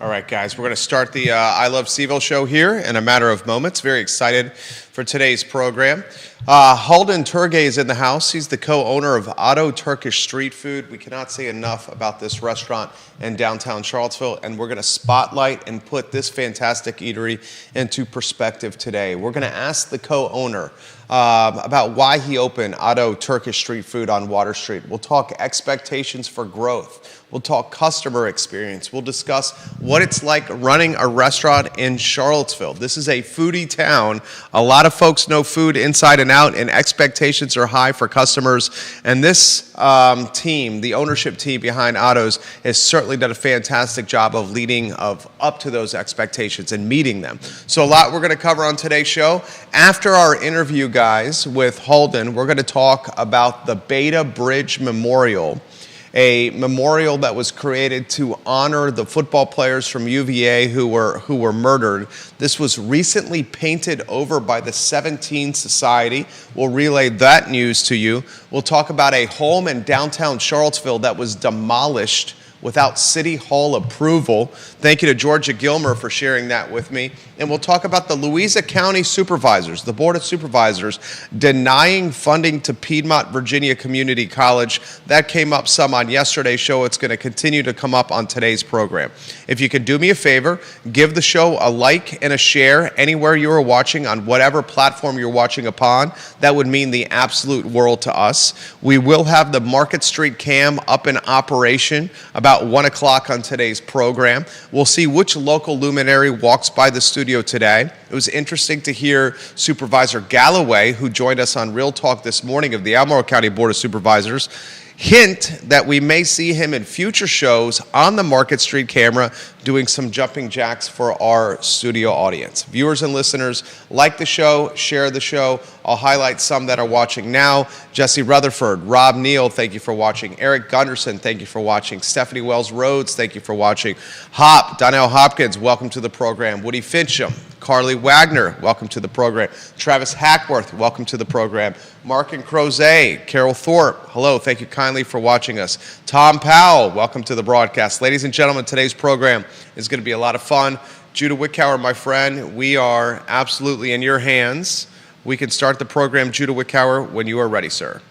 All right, guys, we're going to start the I Love CVille show here in a matter of moments. Very excited for today's program. Halden Turgay is in the house. He's the co-owner of Otto Turkish Street Food. We cannot say enough about this restaurant in downtown Charlottesville, and we're going to spotlight and put this fantastic eatery into perspective today. We're going to ask the co-owner about why he opened Otto Turkish Street Food on Water Street. We'll talk expectations for growth. We'll talk customer experience. We'll discuss what it's like running a restaurant in Charlottesville. This is a foodie town. A lot of folks know food inside and out, and expectations are high for customers. And this team, the ownership team behind Otto's, has certainly done a fantastic job of leading up to those expectations and meeting them. So a lot we're going to cover on today's show. After our interview, guys, with Halden, we're going to talk about the Beta Bridge Memorial, a memorial that was created to honor the football players from UVA who were murdered. This was recently painted over by the 17 Society. We'll relay that news to you. We'll talk about a home in downtown Charlottesville that was demolished without City Hall approval. Thank you to Georgia Gilmer for sharing that with me. And we'll talk about the Louisa County Supervisors, the Board of Supervisors, denying funding to Piedmont Virginia Community College. That came up some on yesterday's show. It's going to continue to come up on today's program. If you could do me a favor, give the show a like and a share anywhere you are watching on whatever platform you're watching upon. That would mean the absolute world to us. We will have the Market Street Cam up in operation about 1 o'clock on today's program. We'll see which local luminary walks by the studio today. It was interesting to hear Supervisor Galloway, who joined us on Real Talk this morning of the Albemarle County Board of Supervisors, hint that we may see him in future shows on the Market Street camera doing some jumping jacks for our studio audience. Viewers and listeners, like the show, share the show. I'll highlight some that are watching now. Jesse Rutherford, Rob Neal, thank you for watching. Eric Gunderson, thank you for watching. Stephanie Wells Rhodes, thank you for watching. Donnell Hopkins, welcome to the program. Woody Fincham, Carly Wagner, welcome to the program. Travis Hackworth, welcome to the program. Mark and Crozet, Carol Thorpe, hello, thank you kindly for watching us. Tom Powell, welcome to the broadcast. Ladies and gentlemen, today's program is going to be a lot of fun. Judah Wickower, my friend, we are absolutely in your hands. We can start the program, Judah Wickower, when you are ready, sir.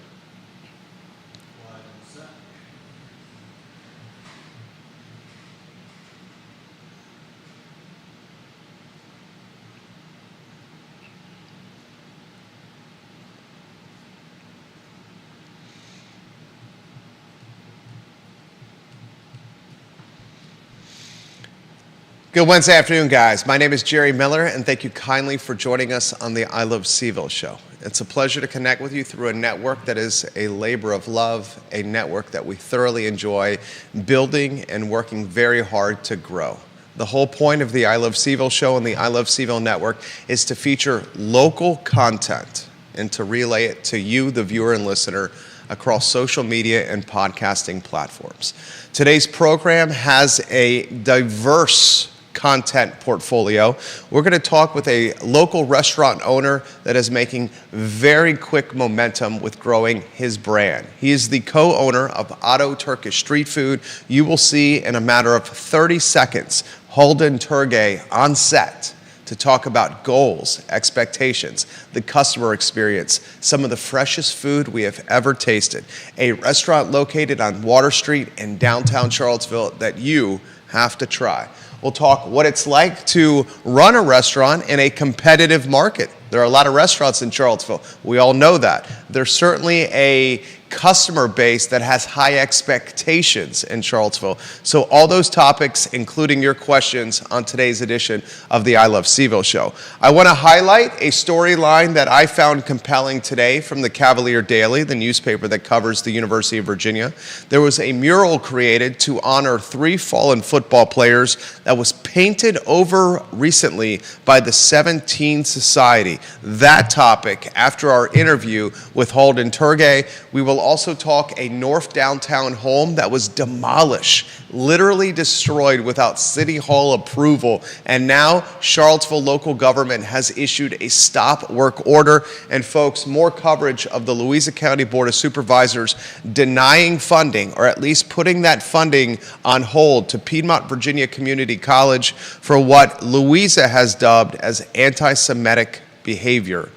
Good Wednesday afternoon, guys. My name is Jerry Miller, and thank you kindly for joining us on the I Love CVille show. It's a pleasure to connect with you through a network that is a labor of love, a network that we thoroughly enjoy building and working very hard to grow. The whole point of the I Love CVille show and the I Love CVille network is to feature local content and to relay it to you, the viewer and listener, across social media and podcasting platforms. Today's program has a diverse content portfolio. We're going to talk with a local restaurant owner that is making very quick momentum with growing his brand. He is the co-owner of Otto Turkish Street Food. You will see in a matter of 30 seconds Halden Turgay on set to talk about goals, expectations, the customer experience, some of the freshest food we have ever tasted. A restaurant located on Water Street in downtown Charlottesville that you have to try. We'll talk what it's like to run a restaurant in a competitive market. There are a lot of restaurants in Charlottesville. We all know that. There's certainly a customer base that has high expectations in Charlottesville. So all those topics, including your questions on today's edition of the I Love CVille show. I want to highlight a storyline that I found compelling today from the Cavalier Daily, the newspaper that covers the University of Virginia. There was a mural created to honor 3 fallen football players that was painted over recently by the 17 Society. That topic after our interview with Halden Turgay. We will also talk a North Downtown home that was demolished, literally destroyed without City Hall approval. And now Charlottesville local government has issued a stop work order. And folks, more coverage of the Louisa County Board of Supervisors denying funding, or at least putting that funding on hold to Piedmont Virginia Community College for what Louisa has dubbed as anti-Semitic behavior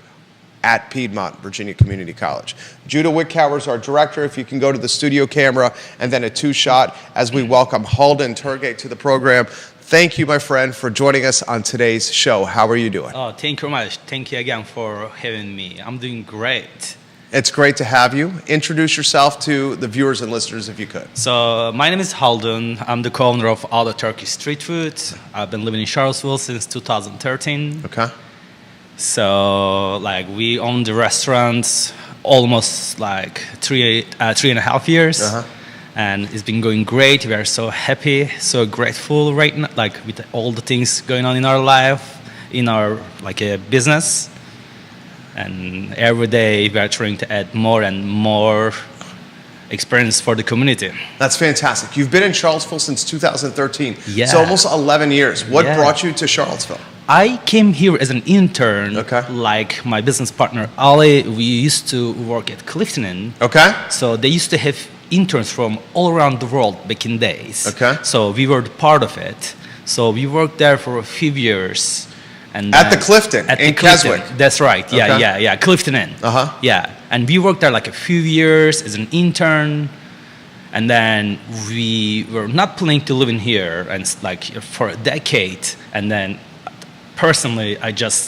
at Piedmont Virginia Community College. Judah Wickhauer is our director. If you can go to the studio camera, and then a two-shot as we welcome Halden Turgay to the program. Thank you, my friend, for joining us on today's show. How are you doing? Oh, thank you very much. Thank you again for having me. I'm doing great. It's great to have you. Introduce yourself to the viewers and listeners if you could. So my name is Halden. I'm the co-owner of Auto Turkish Street Food. I've been living in Charlottesville since 2013. Okay. So like we own the restaurants almost like three and a half years. And it's been going great. We are so happy, so grateful right now, like with all the things going on in our life, in our like a business. And every day we are trying to add more and more experience for the community. That's fantastic. You've been in Charlottesville since 2013. Yeah. So almost 11 years. What Yeah. brought you to Charlottesville? I came here as an intern, Okay. like my business partner Ali. We used to work at Clifton Inn. Okay. So they used to have interns from all around the world back in days. Okay. So we were part of it. So we worked there for a few years. And At the Clifton at in the Clifton. Keswick. That's right. Yeah, Okay. yeah. Clifton Inn. Uh-huh. Yeah. And we worked there like a few years as an intern. And then we were not planning to live in here and like for a decade. And then personally, I just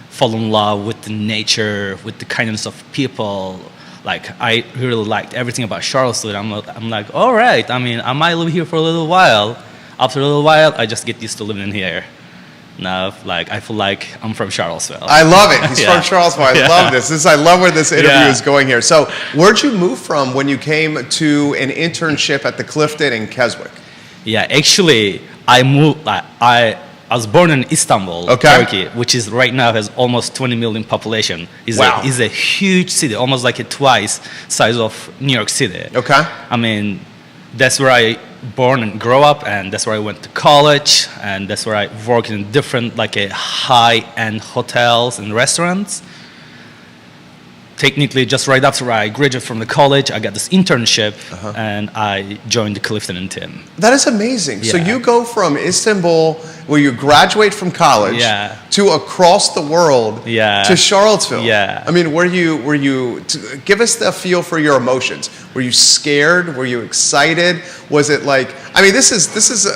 fall in love with the nature, with the kindness of people. Like I really liked everything about Charlottesville. I'm like, all right. I mean, I might live here for a little while. After a little while, I just get used to living in here. Now, like I feel like I'm from Charlottesville. I love it. He's Yeah. from Charlottesville. I Yeah. love this. I love where this interview Yeah. is going here. So where'd you move from when you came to an internship at the Clifton in Keswick? Yeah, actually, I moved. I was born in Istanbul, Okay. Turkey, which is right now has almost 20 million population. Wow. Is a huge city, almost like a twice size of New York City. Okay. I mean, that's where I born and grow up, and that's where I went to college, and that's where I worked in different like a high-end hotels and restaurants. Technically, just right after I graduated from the college, I got this internship, and I joined the Clifton Inn team. That is amazing. So Yeah. you go from Istanbul, where you graduate from college, Yeah. to across the world, Yeah. to Charlottesville. Yeah. I mean, give us the feel for your emotions. Were you scared? Were you excited? Was it like, I mean, this is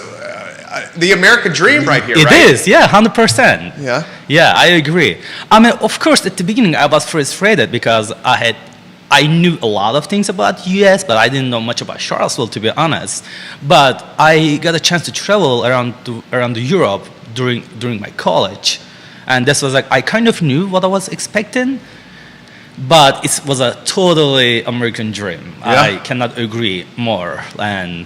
the American dream right here, It right? is, yeah, 100%. Yeah. Yeah, I agree. I mean, of course, at the beginning, I was frustrated because I knew a lot of things about U.S., but I didn't know much about Charlottesville, to be honest. But I got a chance to travel around Europe during my college, and this was like I kind of knew what I was expecting, but it was a totally American dream. Yeah. I cannot agree more, and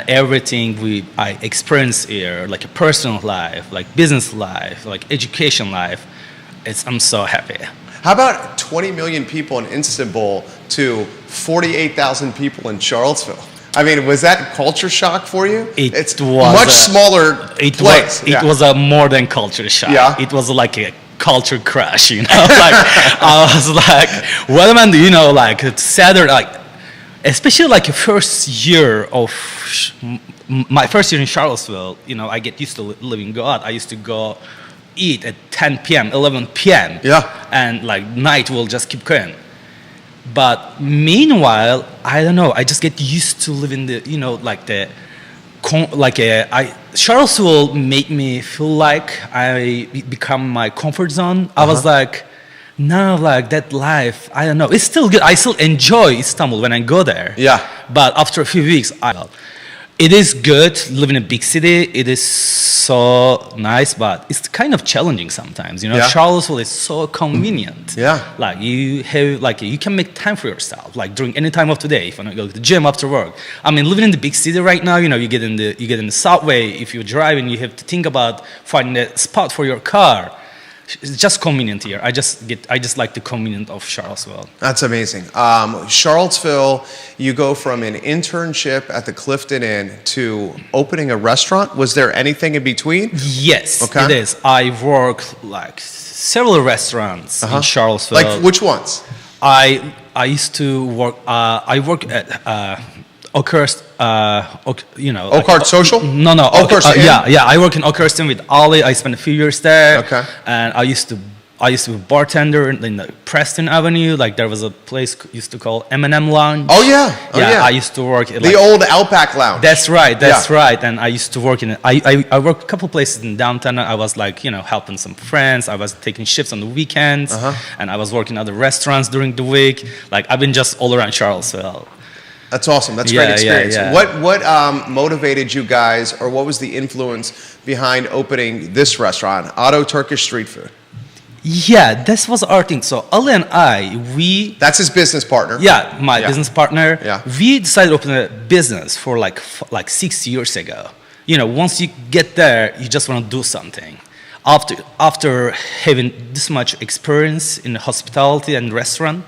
everything I experienced here, like a personal life, like business life, like education life, I'm so happy. How about 20 million people in Istanbul to 48,000 people in Charlottesville? I mean, was that culture shock for you? It's much smaller place. It was a more than culture shock. Yeah. It was like a culture crash, you know? Like, I was like, what am I doing? You know, like, it's sadder, like, especially like the first year of my first year in Charlottesville, you know, I get used to living God. I used to go eat at 10 p.m., 11 p.m. Yeah. And like night will just keep going. But meanwhile, I don't know, I just get used to living the, you know, like Charlottesville made me feel like I become my comfort zone. I was like, no, like that life, I don't know, it's still good. I still enjoy Istanbul when I go there. Yeah. But after a few weeks, It is good living in a big city. It is so nice, but it's kind of challenging sometimes. You know, Yeah. Charlottesville is so convenient. Yeah. Like you have, like you can make time for yourself, like during any time of the day. If you want to go to the gym after work. I mean, living in the big city right now, you know, you get in the subway. If you're driving, you have to think about finding a spot for your car. It's just convenient here. I just like the convenience of Charlottesville. That's amazing. Charlottesville, you go from an internship at the Clifton Inn to opening a restaurant. Was there anything in between? Yes, Okay. it is. I work like several restaurants in Charlottesville. Like which ones? I used to work. I work at Oakhurst. You know, Oakhurst Social? No, Oakhurst Inn? yeah. I work in Oakhurst Inn with Ali. I spent a few years there. Okay. And I used to be a bartender in the Preston Avenue. Like there was a place used to call M&M Lounge. Oh yeah. Oh, yeah. I used to work at The old Outback Lounge. That's right. That's Yeah. right. And I used to work in. I worked a couple places in downtown. I was like, you know, helping some friends. I was taking shifts on the weekends, and I was working at other restaurants during the week. Like I've been just all around Charlottesville. That's awesome. That's Yeah, great experience. yeah. What motivated you guys, or what was the influence behind opening this restaurant, Otto Turkish Street Food? Yeah, this was our thing. So Ali and we. That's his business partner. Yeah, my Yeah. business partner. Yeah. We decided to open a business for like 6 years ago. You know, once you get there, you just want to do something. After having this much experience in hospitality and restaurant,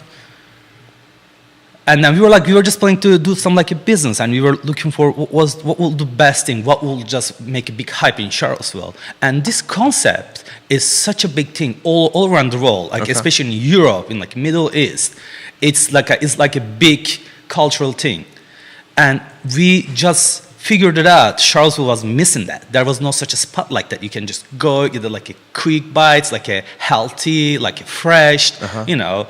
and then we were just planning to do some like a business, and we were looking for what will do best thing, what will just make a big hype in Charlottesville. And this concept is such a big thing all around the world, like especially in Europe, in like Middle East. It's like a big cultural thing, and we just figured it out. Charlottesville was missing that. There was no such a spot like that. You can just go get like a quick bites, like a healthy, like a fresh, you know,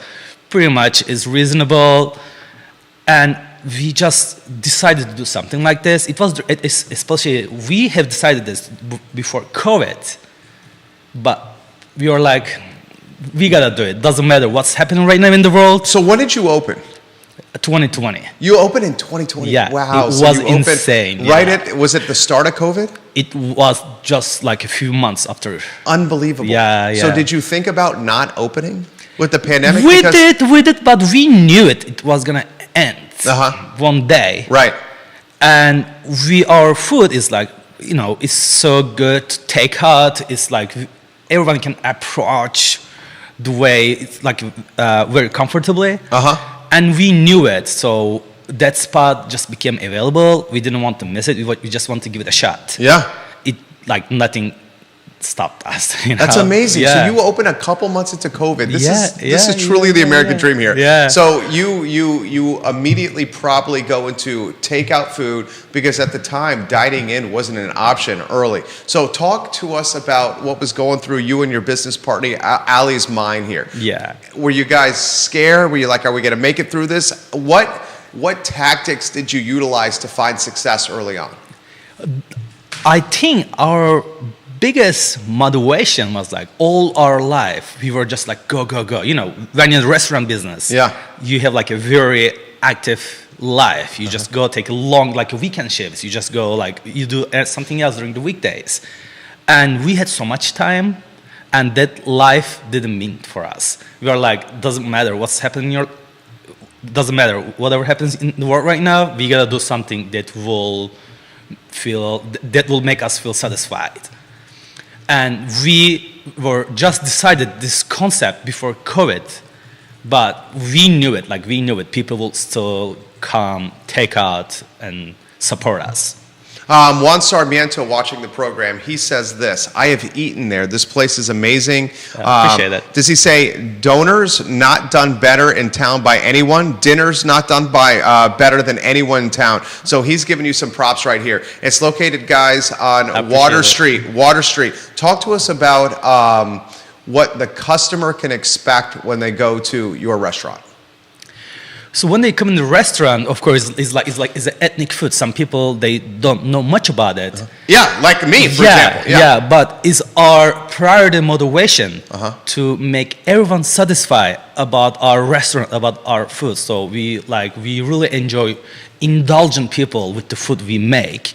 pretty much is reasonable. And we just decided to do something like this. It was especially we have decided this before COVID, but we were like, we gotta do it. Doesn't matter what's happening right now in the world. So when did you open? 2020. You opened in 2020. Yeah, Wow. it So was you opened insane, Right yeah. was it the start of COVID? It was just like a few months after. Unbelievable. Yeah, So yeah. did you think about not opening with the pandemic? We Because- did, but we knew it was gonna end one day. Right. And our food is like, you know, it's so good. Takeout is like everyone can approach the way it's like very comfortably. And we knew it, so that spot just became available. We didn't want to miss it. We just want to give it a shot. Yeah. It like nothing stopped us. You know? That's amazing. Yeah. So you opened a couple months into COVID. This Yeah, is truly the American dream here. Yeah. So you immediately probably go into takeout food because at the time dining in wasn't an option early. So talk to us about what was going through you and your business partner Ali's mind here. Yeah. Were you guys scared? Were you like, are we going to make it through this? What tactics did you utilize to find success early on? I think our biggest motivation was like all our life we were just like go. You know, when you're in the restaurant business, Yeah. you have like a very active life. You just go take a long like weekend shifts. You just go like you do something else during the weekdays, and we had so much time, and that life didn't mean for us. We were like, doesn't matter what's happening in doesn't matter whatever happens in the world right now. We gotta do something that will make us feel satisfied. And we were just decided this concept before COVID, but we knew it. Like we knew it. People will still come, take out, and support us. Juan Sarmiento watching the program, he says this, I have eaten there. This place is amazing. Appreciate that. Does he say donors not done better in town by anyone? Dinners not done by better than anyone in town. So he's giving you some props right here. It's located, guys, on Water Street. Talk to us about what the customer can expect when they go to your restaurant. So when they come in the restaurant, of course, it's an ethnic food. Some people they don't know much about it. Yeah, like me, for example. Yeah, but it's our priority motivation to make everyone satisfied about our restaurant, about our food. So we really enjoy indulging people with the food we make.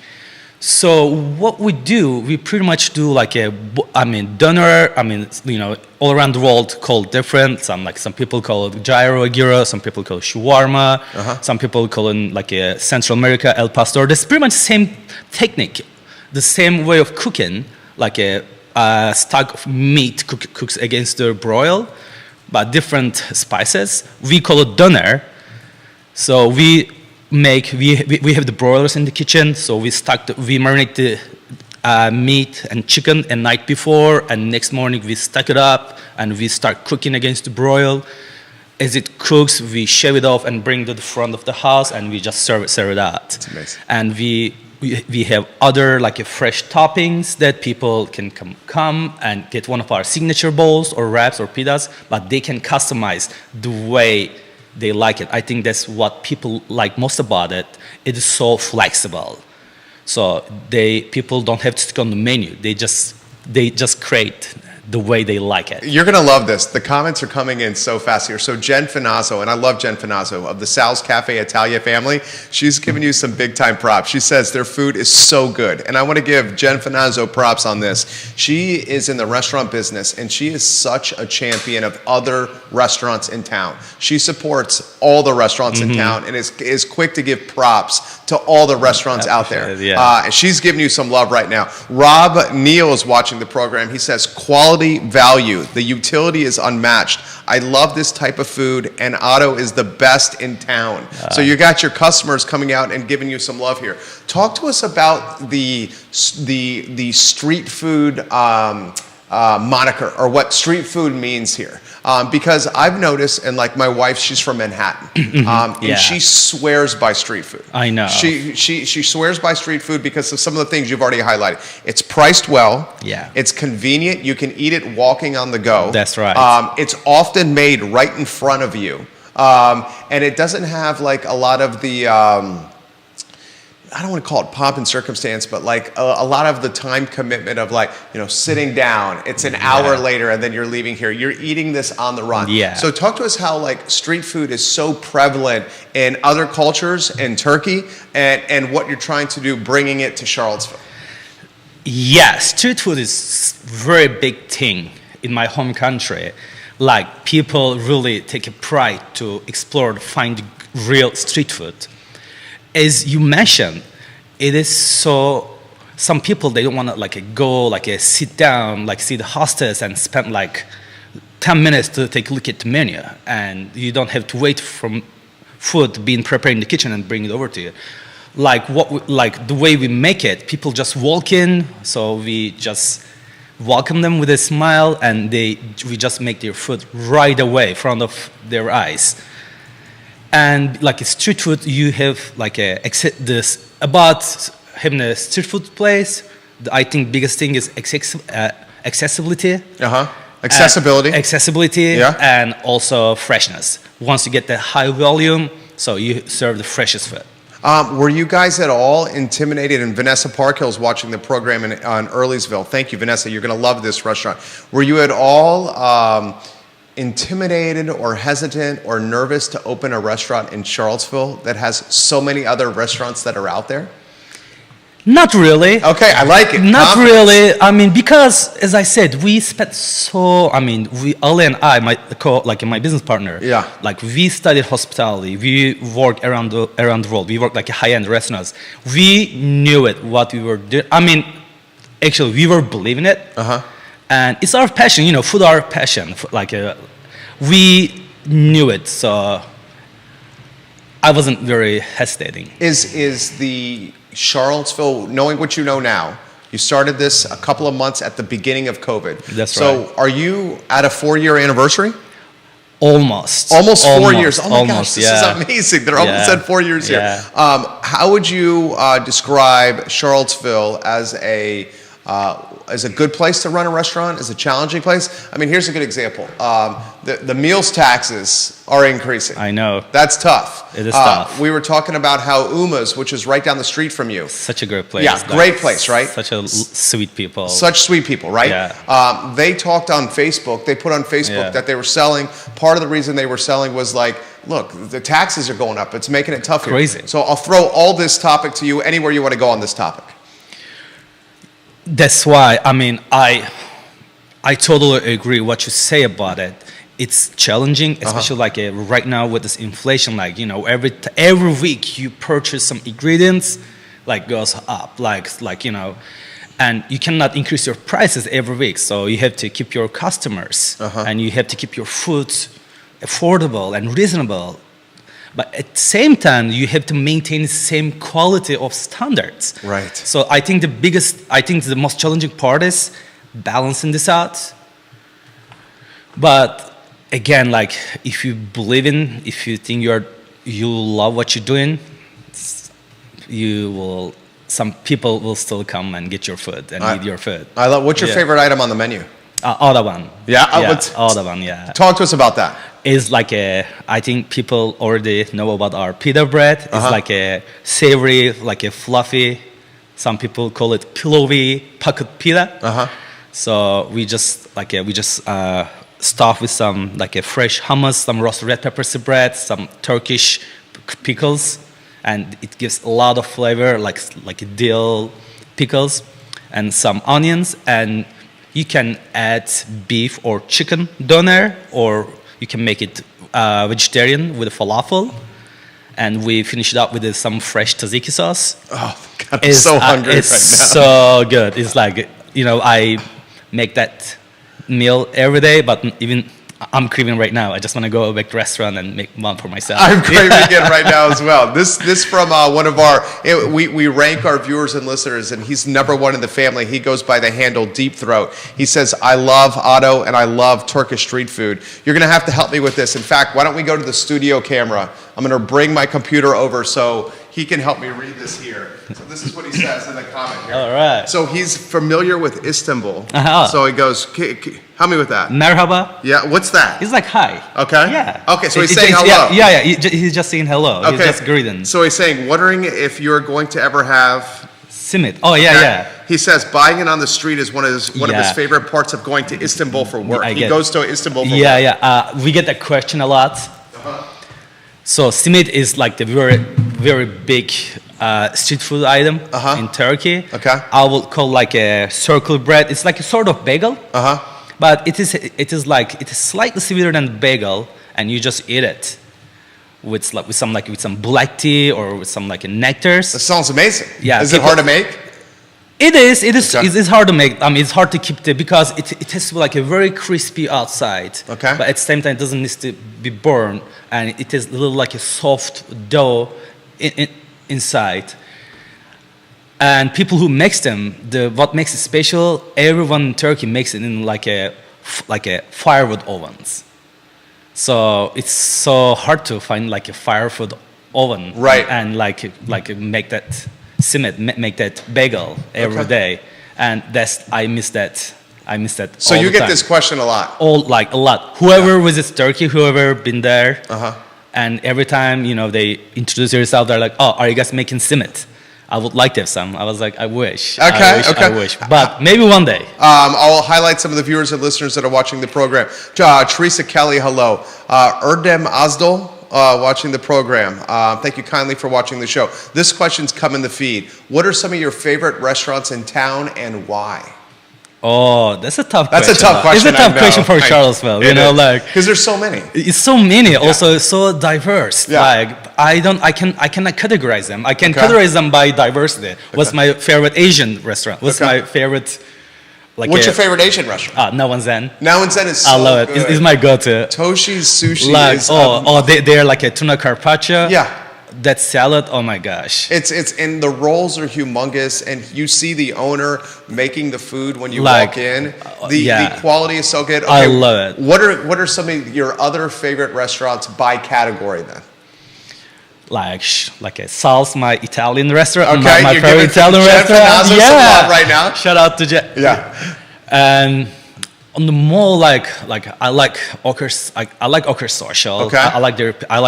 So what we do, we pretty much do like doner. All around the world called different. Some people call it gyro, gyro. Some people call it shawarma. Some people call it like a Central America El Pastor. That's pretty much the same technique, the same way of cooking, like a stock of meat cooks against the broil, but different spices. We call it doner. So we have the broilers in the kitchen, so we marinate the meat and chicken a night before, and next morning we stack it up and we start cooking against the broil. As it cooks, we shave it off and bring it to the front of the house, and we just serve it out. That's amazing. And we have other fresh toppings that people can come and get one of our signature bowls or wraps or pitas, but they can customize the way they like it. I think that's what people like most about it. It is so flexible. So people don't have to stick on the menu. They just create the way they like it. You're going to love this. The comments are coming in so fast here. So Jen Finazzo, and I love Jen Finazzo, of the Sal's Cafe Italia family, she's giving you some big time props. She says their food is so good. And I want to give Jen Finazzo props on this. She is in the restaurant business, and she is such a champion of other restaurants in town. She supports all the restaurants in town and is quick to give props to all the restaurants out there. And she's giving you some love right now. Rob Neal is watching the program. He says, quality value. The utility is unmatched. I love this type of food, and Otto is the best in town. So you got your customers coming out and giving you some love here. Talk to us about the street food moniker, or what street food means here. Because I've noticed, and like my wife, she's from Manhattan, and she swears by street food. I know. She swears by street food because of some of the things you've already highlighted. It's priced well. Yeah. It's convenient. You can eat it walking on the go. That's right. It's often made right in front of you. And it doesn't have like a lot of the... I don't want to call it pomp and circumstance, but like a lot of the time commitment of sitting down. It's an hour later and then you're leaving here. You're eating this on the run. Yeah. So talk to us how street food is so prevalent in other cultures in Turkey, and what you're trying to do bringing it to Charlottesville. Yes, street food is very big thing in my home country. Like people really take a pride to explore, to find real street food. As you mentioned, it is so. Some people they don't want to go sit down, see the hostess and spend 10 minutes to take a look at the menu, and you don't have to wait for food being prepared in the kitchen and bring it over to you. The way we make it, people just walk in, so we just welcome them with a smile, and we just make their food right away in front of their eyes. And street food, you have about having a street food place. I think biggest thing is accessibility. Accessibility. Accessibility, and also freshness. Once you get the high volume, so you serve the freshest food. Were you guys at all intimidated? And Vanessa Parkhill is watching the program on Earlysville. Thank you, Vanessa. You're going to love this restaurant. Were you at all intimidated or hesitant or nervous to open a restaurant in Charlottesville that has so many other restaurants that are out there? Not really. Okay, I like it. Not really. I mean, because as I said, we spent Ali and I, my business partner. Yeah. We studied hospitality. We worked around the world. We worked high-end restaurants. We knew it, what we were doing. I mean, actually, we were believing it. And it's our passion, food our passion. We knew it, so I wasn't very hesitating. Is the Charlottesville, knowing what you know now, you started this a couple of months at the beginning of COVID. That's right. So are you at a 4-year anniversary? Almost 4 years. Oh my gosh, this is amazing. They're almost at 4 years here. How would you describe Charlottesville as is a good place to run a restaurant? Is a challenging place? I mean, here's a good example. The meals taxes are increasing. I know. That's tough. It is tough. We were talking about how Uma's, which is right down the street from you. Such a great place. Yeah, great place, right? Such sweet people. Such sweet people, right? Yeah. They talked on Facebook. They put on Facebook that they were selling. Part of the reason they were selling was like, look, the taxes are going up. It's making it tough here. Crazy. So I'll throw all this topic to you anywhere you want to go on this topic. That's why, I mean, I totally agree what you say about it. It's challenging, especially like right now with this inflation. Like, you know, every week you purchase some ingredients, like goes up, like you know, and you cannot increase your prices every week. So you have to keep your customers, and you have to keep your food affordable and reasonable. But at the same time, you have to maintain the same quality of standards. Right. So I think the most challenging part is balancing this out. But again, like if you think you love what you're doing, some people will still come and get your food and eat your food. I love. What's your favorite item on the menu? Odawan. Yeah. Odawan. Yeah. Talk to us about that. Is like I think people already know about our pita bread. It's like a savory, like a fluffy. Some people call it pillowy pocket pita. So we just stuff with some like a fresh hummus, some roasted red pepper bread, some Turkish pickles, and it gives a lot of flavor, like dill pickles, and some onions, and you can add beef or chicken doner, or you can make it vegetarian with falafel. And we finish it up with some fresh tzatziki sauce. Oh, God, I'm so hungry right now. It's so good. It's like, you know, I make that meal every day, but even I'm craving right now. I just want to go back to the restaurant and make one for myself. I'm craving it right now as well. This from one of our, we rank our viewers and listeners, and he's #1 in the family. He goes by the handle Deep Throat. He says, I love Otto and I love Turkish street food. You're going to have to help me with this. In fact, why don't we go to the studio camera? I'm going to bring my computer over so he can help me read this here. So this is what he says in the comment here. All right. So he's familiar with Istanbul. So he goes, help me with that. Merhaba. Yeah, what's that? It's like hi. Okay. Yeah. Okay, so he's saying hello. Yeah. He's just saying hello. Okay. He's just greeting. So he's saying, wondering if you're going to ever have... Simit. Oh, yeah. He says buying it on the street is one of his favorite parts of going to Istanbul for work. He goes to Istanbul for work. Yeah. We get that question a lot. So simit is like the very, very big street food item in Turkey. Okay. I would call like a circle bread. It's like a sort of bagel. But it is slightly sweeter than bagel, and you just eat it with some black tea or with some like nectars. That sounds amazing. Yeah. Is it hard to make? It is. Okay. It is hard to make. I mean, it's hard to keep because it has to be like a very crispy outside. Okay. But at the same time, it doesn't need to be burned, and it is a little like a soft dough inside. And people who makes them, what makes it special, everyone in Turkey makes it in like a firewood ovens. So it's so hard to find like a firewood oven, right? And like make that simit, make that bagel every day, and I miss that. So you get this question a lot. A lot. Whoever visits Turkey, whoever been there, and every time they introduce yourself, they're like, "Oh, are you guys making simit? I would like to have some." I was like, "I wish." Okay. I wish. But maybe one day. I'll highlight some of the viewers and listeners that are watching the program. Teresa Kelly, hello. Erdem Azdol, watching the program. Thank you kindly for watching the show. This question's come in the feed. What are some of your favorite restaurants in town and why? Oh, that's a tough question. That's a tough question. It's a tough question for Charlottesville, because there's so many. It's so many. Also, it's so diverse. Yeah. Like I cannot categorize them. I can categorize them by diversity. What's my favorite Asian restaurant? What's my favorite? What's your favorite Asian restaurant? Nawan Zen. Nawan Zen is so I love it. good. It's my go-to. Toshi's Sushi is... they're like a tuna carpaccio. Yeah. That salad, oh my gosh. And the rolls are humongous, and you see the owner making the food when you walk in. The quality is so good. Okay, I love it. What are some of your other favorite restaurants by category then? like a Sal's, my Italian restaurant, Okay, my you're favorite giving Italian Jeff restaurant. Finazzo some love right now. Shout out to Jeff. Yeah. And on the mall, I like Ocker Social. Okay. I like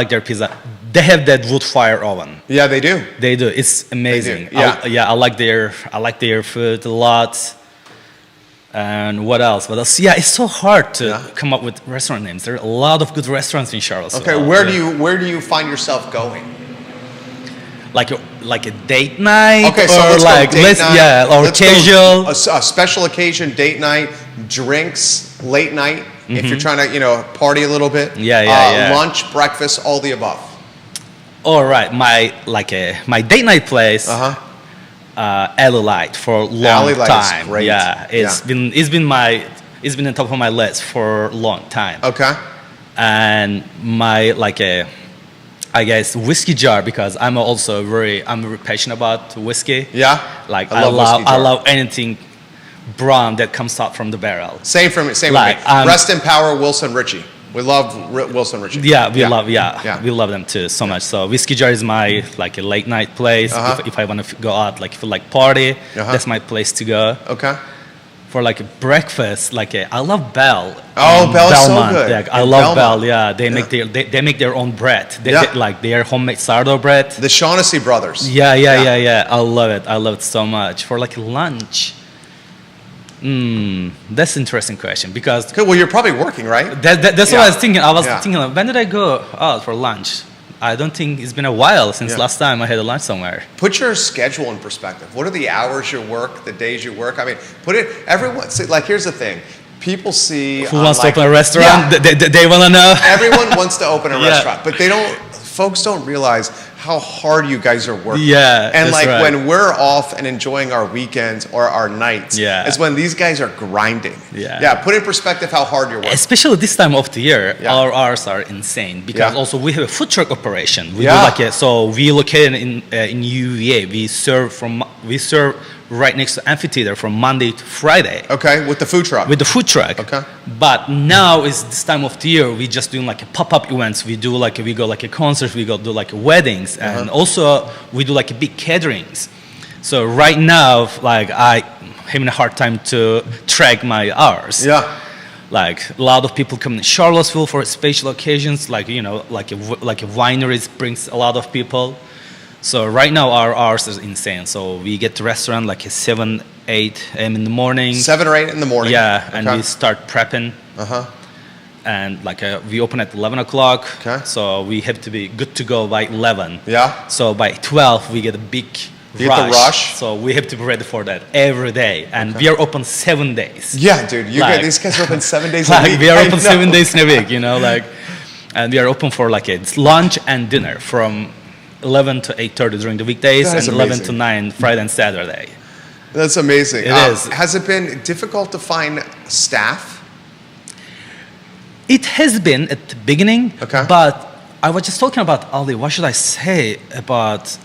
their pizza. They have that wood fire oven. Yeah, they do. They do. It's amazing. Yeah. I like their food a lot. And what else? Yeah, it's so hard to come up with restaurant names. There are a lot of good restaurants in Charlottesville. Okay, where do you find yourself going? Like a date night, Okay, so or let's go date night. or Let's casual. go a special occasion date night, drinks, late night. If you're trying to party a little bit. Yeah. Lunch, breakfast, all the above. All right, my date night place. Alley Light for a long Alley Light is time. great. Yeah, it's been on top of my list for a long time. Okay. And my I guess whiskey jar, because I'm very passionate about whiskey. Yeah. Like I love whiskey jar. I love anything brown that comes out from the barrel. Same with me. Rest in power, Wilson Ritchie. We love Wilson Ritchie. Yeah, we love them too so much. So whiskey jar is my a late night place. If I want to go out, party, that's my place to go. Okay. For breakfast, I love Bell. Oh, Bell is so Belmont. good. I love Bell. Yeah, they make their own bread. Their homemade sourdough bread. The Shaughnessy brothers. Yeah. I love it. I love it so much. For lunch. That's an interesting question because. Well, you're probably working, right? That's what I was thinking. I was thinking, when did I go out for lunch? I don't think it's been a while since last time I had a lunch somewhere. Put your schedule in perspective. What are the hours you work, the days you work? I mean, here's the thing. People see. Who wants to open a restaurant? Yeah. They want to know. Everyone wants to open a restaurant, but folks don't realize how hard you guys are working. Yeah. And when we're off and enjoying our weekends or our nights, is when these guys are grinding. Yeah. Yeah. Put in perspective how hard you're working. Especially this time of the year, our hours are insane because also we have a food truck operation. We do so we located in UVA. We serve right next to amphitheater from Monday to Friday. Okay, with the food truck. Okay. But now is this time of the year. We just doing pop-up events. We do we go a concert. We go do weddings, and also we do big caterings. So right now, I having a hard time to track my hours. Yeah. A lot of people come to Charlottesville for special occasions. A wineries brings a lot of people. So right now our hours is insane. So we get to restaurant at 7, 8 a.m. in the morning. 7 or 8 in the morning. Yeah, and we start prepping. And we open at 11 o'clock. Okay. So we have to be good to go by 11. Yeah. So by 12 we get a big rush. So we have to be ready for that every day. And we are open 7 days. Yeah, dude. These guys are open 7 days a week. We are open 7 days in a week, and we are open for it's lunch and dinner from 11 to 8:30 during the weekdays and 11 to 9 Friday and Saturday. That's amazing. It is. Has it been difficult to find staff? It has been at the beginning, Okay. But I was just talking about Ali. What should I say about?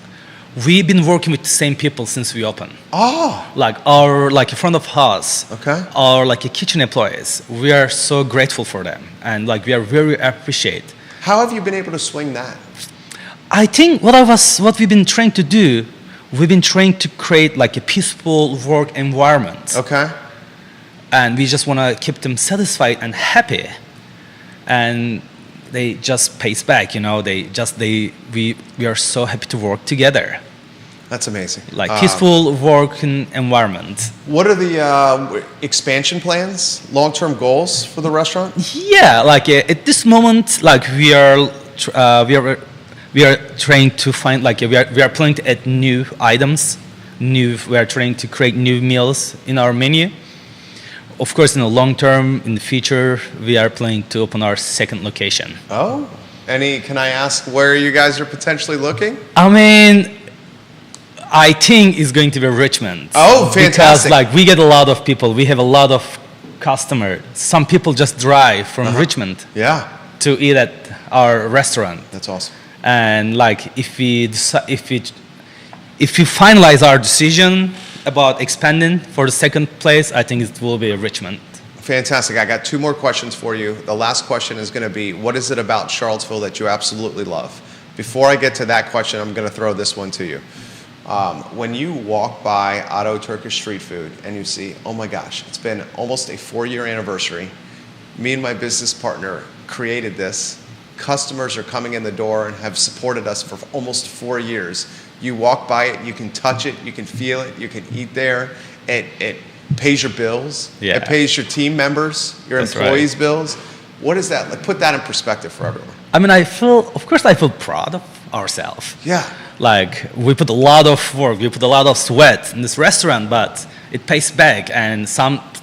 We've been working with the same people since we opened. Oh. Our front of house. Okay. Our kitchen employees. We are so grateful for them, and we are very appreciate. How have you been able to swing that? I think what we've been trying to do, we've been trying to create a peaceful work environment. Okay. And we just want to keep them satisfied and happy. And they just pays back, we are so happy to work together. That's amazing. Peaceful working environment. What are the expansion plans, long-term goals for the restaurant? Yeah, at this moment, we are trying to find we are planning to add new items. We are trying to create new meals in our menu. Of course, in the long term, in the future, we are planning to open our second location. Oh, can I ask where you guys are potentially looking? I mean, I think it's going to be Richmond. Oh, fantastic. Because we get a lot of people. We have a lot of customers. Some people just drive from Richmond to eat at our restaurant. That's awesome. And if we finalize our decision about expanding for the second place, I think it will be Richmond. Fantastic. I got 2 more questions for you. The last question is going to be, what is it about Charlottesville that you absolutely love? Before I get to that question, I'm going to throw this one to you. When you walk by Otto Turkish Street Food and you see, oh my gosh, it's been almost a 4-year anniversary. Me and my business partner created this. Customers are coming in the door and have supported us for almost 4 years. You walk by it, you can touch it, you can feel it, you can eat there. It pays your bills. Yeah. It pays your team members, your That's employees' bills. What is that? Like, put that in perspective for everyone. I mean, of course, I feel proud of ourselves. Yeah. Like, we put a lot of work, we put a lot of sweat in this restaurant, but it pays back. And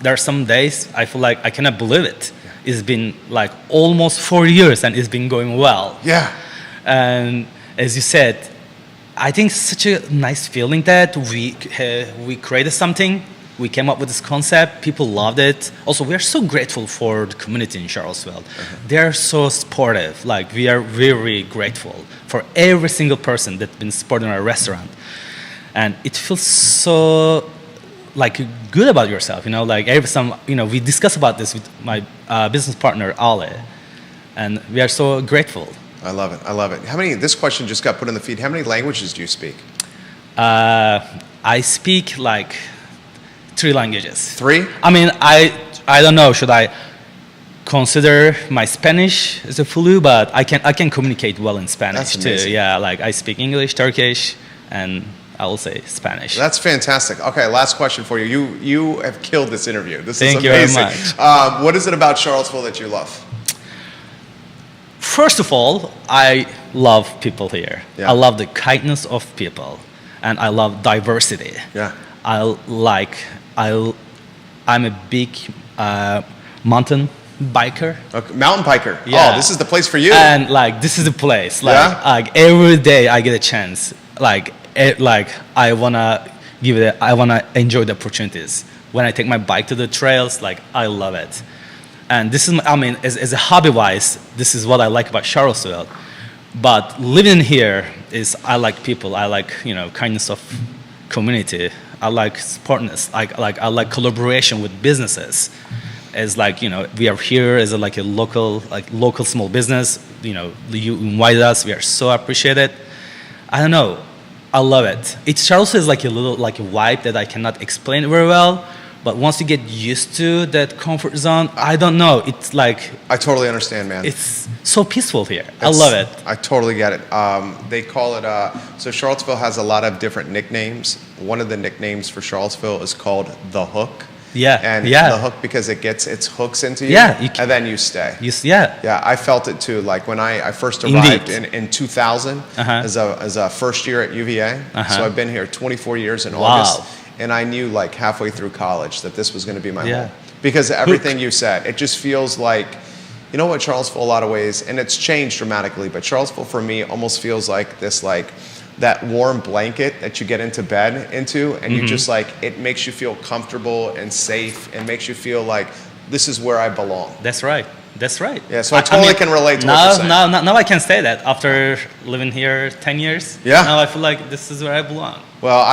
there are some days I feel like I cannot believe it. It's been like almost 4 years and it's been going well. Yeah. And as you said, I think it's such a nice feeling that we created something. We came up with this concept. People loved it. Also, we are so grateful for the community in Charlottesville. They are so supportive. Like, we are very grateful for every single person that's been supporting our restaurant. And it feels so like good about yourself, like we discuss about this with my business partner, Ale, and we are so grateful. I love it. I love it. This question just got put in the feed. How many languages do you speak? I speak like 3 languages. 3? I mean, I don't know, should I consider my Spanish as a flu, but I can communicate well in Spanish too. Yeah, like I speak English, Turkish, and I will say Spanish. That's fantastic. Okay, last question for you. You have killed this interview. This Thank is you amazing. very much. What is it about Charlottesville that you love? First of all, I love people here. Yeah. I love the kindness of people, and I love diversity. Yeah. I'm a big mountain biker. Okay. Mountain biker. Yeah. Oh, this is the place for you. And like, this is the place. Like, Yeah? like every day I get a chance. I wanna enjoy the opportunities. When I take my bike to the trails, like, I love it. And this is, as a hobby-wise, this is what I like about Charlottesville. But living here I like people. I like, kindness of community. I like supportness. I like collaboration with businesses. As we are here as a local small business. You invited us. We are so appreciated. I don't know. I love it. Charlottesville is like a vibe that I cannot explain very well. But once you get used to that comfort zone, I don't know. It's like, I totally understand, man. it's so peaceful here. I love it. I totally get it. They call it, so Charlottesville has a lot of different nicknames. One of the nicknames for Charlottesville is called The Hook. Yeah, And yeah. The Hook because it gets its hooks into you. Yeah, and then you stay. Yeah. Yeah, I felt it too. Like when I first Indeed. arrived in 2000 Uh-huh. as a first year at UVA. Uh-huh. So I've been here 24 years in Wow. August. And I knew like halfway through college that this was going to be my Yeah. home. Because everything you said, it just feels like, you know what, Charlottesville, a lot of ways, and it's changed dramatically, but Charlottesville for me almost feels like this, that warm blanket that you get into bed into, and you just it makes you feel comfortable and safe and makes you feel like this is where I belong. That's right. That's right. Yeah, so I totally can relate to what you're saying. Now I can say that after living here 10 years. Yeah. Now I feel like this is where I belong. Well,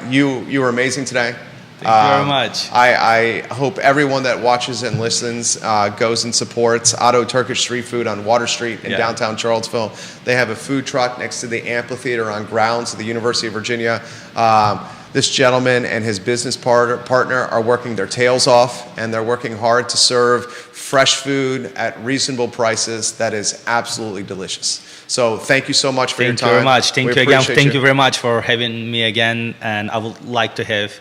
you were amazing today. Thank you very much. I hope everyone that watches and listens goes and supports Otto Turkish Street Food on Water Street in downtown Charlottesville. They have a food truck next to the amphitheater on grounds of the University of Virginia. This gentleman and his business partner are working their tails off, and they're working hard to serve fresh food at reasonable prices that is absolutely delicious. So thank you so much for your time. Thank you very much. Thank We you again. appreciate Thank you very much for having me again. And I would like to have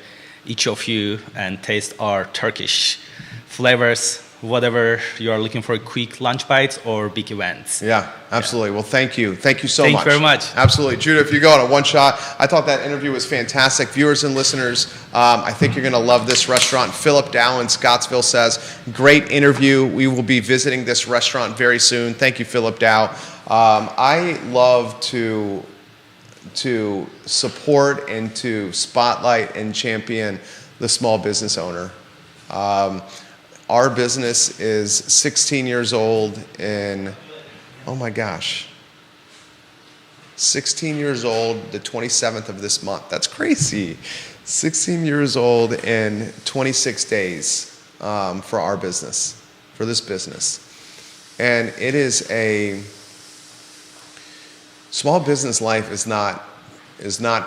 each of you and taste our Turkish flavors, whatever you are looking for, quick lunch bites or big events. Yeah, absolutely. Well, thank you. Thank you so much. Thank you very much. Absolutely. Judah, if you go on a one shot, I thought that interview was fantastic. Viewers and listeners, I think you're going to love this restaurant. Philip Dow in Scottsville says, great interview. We will be visiting this restaurant very soon. Thank you, Philip Dow. I love to support and to spotlight and champion the small business owner. Our business is 16 years old in, oh my gosh, 16 years old the 27th of this month. That's crazy. 16 years old in 26 days for our business, for this business. And it is small business life is not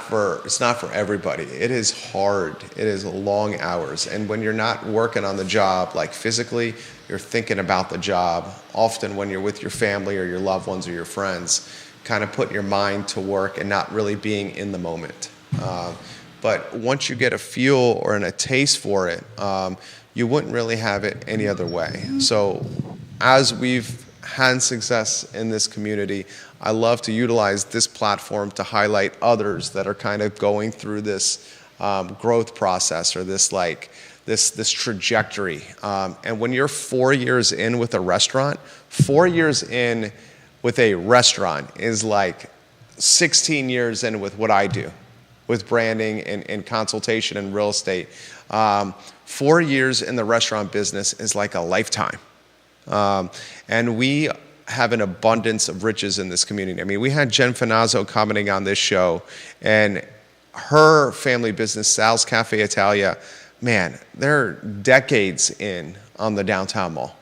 for everybody. It is hard. It is long hours. And when you're not working on the job, like physically, you're thinking about the job. Often when you're with your family or your loved ones or your friends, kind of putting your mind to work and not really being in the moment. But once you get a feel or a taste for it, you wouldn't really have it any other way. So as we've had success in this community, I love to utilize this platform to highlight others that are kind of going through this growth process or this trajectory. And when you're 4 years in with a restaurant, 4 years in with a restaurant is like 16 years in with what I do, with branding and consultation and real estate. 4 years in the restaurant business is like a lifetime. And we have an abundance of riches in this community. I mean, we had Jen Finazzo commenting on this show, and her family business, Sal's Cafe Italia, man, they're decades in on the downtown mall.